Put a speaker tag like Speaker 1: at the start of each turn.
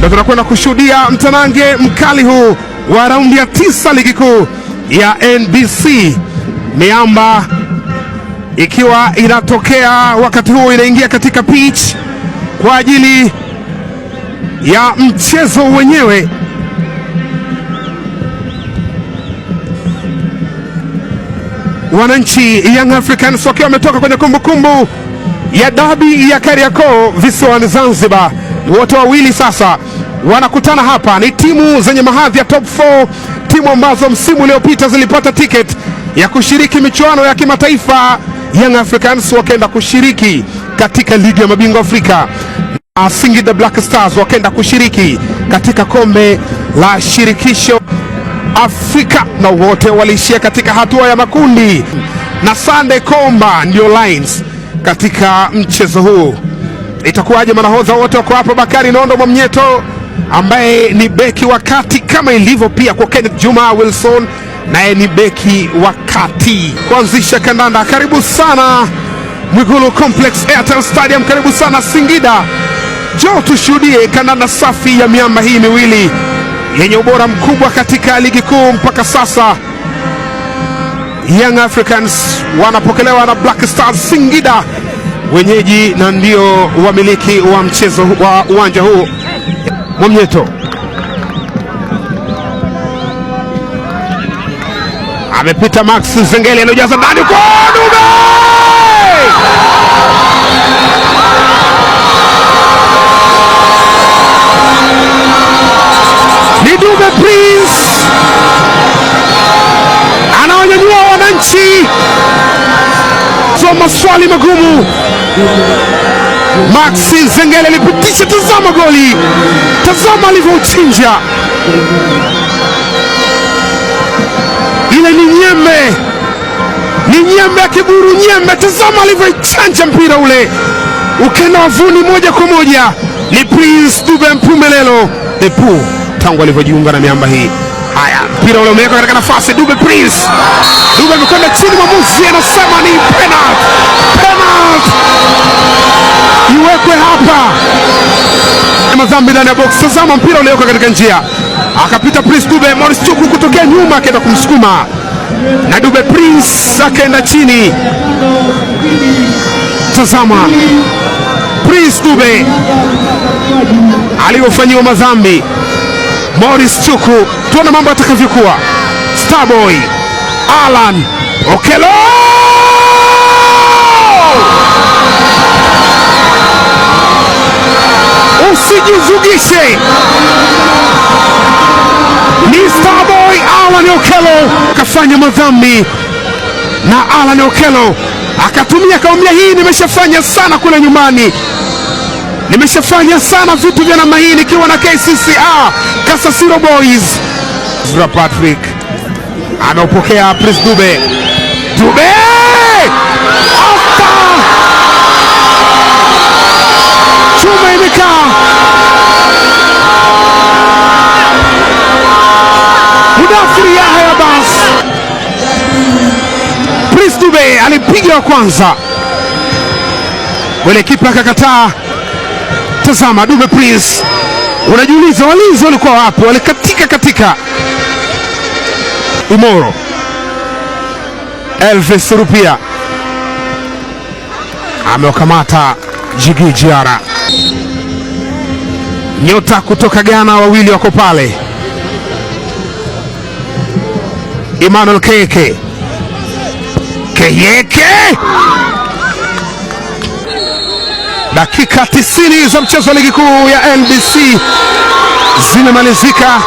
Speaker 1: ndio tunakwenda kushuhudia mtanange mkali huu wa raundi ya 9 ligi kuu ya NBC. Miamba ikiwa inatokea wakati huu inaingia katika pitch kwa ajili ya mchezo wenyewe. Wananchi Young Africans wakiwa wametoka kwenye kumbukumbu ya dabi ya Kariakoo visiwani Zanzibar. Wote wawili sasa wanakutana hapa. Ni timu zenye mahadhi ya top 4, timu ambazo msimu uliopita zilipata ticket ya kushiriki michuano ya kimataifa. Young Africans wakaenda kushiriki katika ligi ya mabingwa Afrika, na Singida Black Stars wakaenda kushiriki katika kombe la shirikisho Afrika, na wote waliishia katika hatua ya makundi, na Sunday Komba ndio Lions katika mchezo huu. Itakuwaje? Manahodha wote wako hapa. Bakari Nondo Mwamnyeto ambaye ni beki wa kati kama ilivyo pia kwa Kenneth Juma Wilson, naye ni beki wa kati. Kuanzisha kandanda, karibu sana Mwigulu Complex Airtel Stadium, karibu sana Singida. Njoo tushuhudie kandanda safi ya miamba hii miwili yenye ubora mkubwa katika ligi kuu mpaka sasa. Young Africans wanapokelewa na Black Stars Singida, wenyeji na ndio wamiliki wa mchezo wa uwanja huu. Mwamnyeto amepita, Max Zengeli anajaza ndani kwa Dube. Ni Dube Prince anawanyanyua wananchi kwa maswali magumu. Max Zengeli alipitisha, tazama goli, tazama alivyochinja. Ile ni nyembe ya Kiburu Nyembe, tazama alivyochanja mpira ule ukenda wavuni moja kwa moja. Ni Prince Dube Mpumelelo Depu tangu alivyojiunga na miamba hii. Haya, mpira ule umewekwa katika nafasi, Dube Prince, Dube amekwenda chini, mwamuzi anasema ni penalty. Iwekwe hapa, madhambi ndani ya box. Tazama mpira uliwekwa katika njia, akapita Prince Dube, Morris Chuku kutokea nyuma akaenda kumsukuma, na Dube Prince akaenda chini. Tazama Prince Dube aliyofanyiwa madhambi Morris Chuku, tuona mambo atakavyokuwa. Starboy Alan Okello, usijizugishe. Ni Starboy Alan Okello akafanya madhambi, na Alan Okello akatumia kaumia, hii nimeshafanya sana kule nyumbani, nimeshafanya sana vitu vya namna hii nikiwa na KCCA Kasasiro Boys. Zura Patrick anaupokea Prince Dube. Dube Osta, chuma imekaa. Mudathiri Yahya Bas, Prince Dube alipiga wa kwanza, wale kipa akakataa. Tazama Dube Prince, unajiuliza walinzi walikuwa wapi? Walikatika. Umoro Elvis Rupia amewakamata Jigi Jiara. Nyota kutoka Ghana wawili wako pale, Emmanuel Keyeke. Dakika 90 za mchezo wa ligi kuu ya NBC zimemalizika.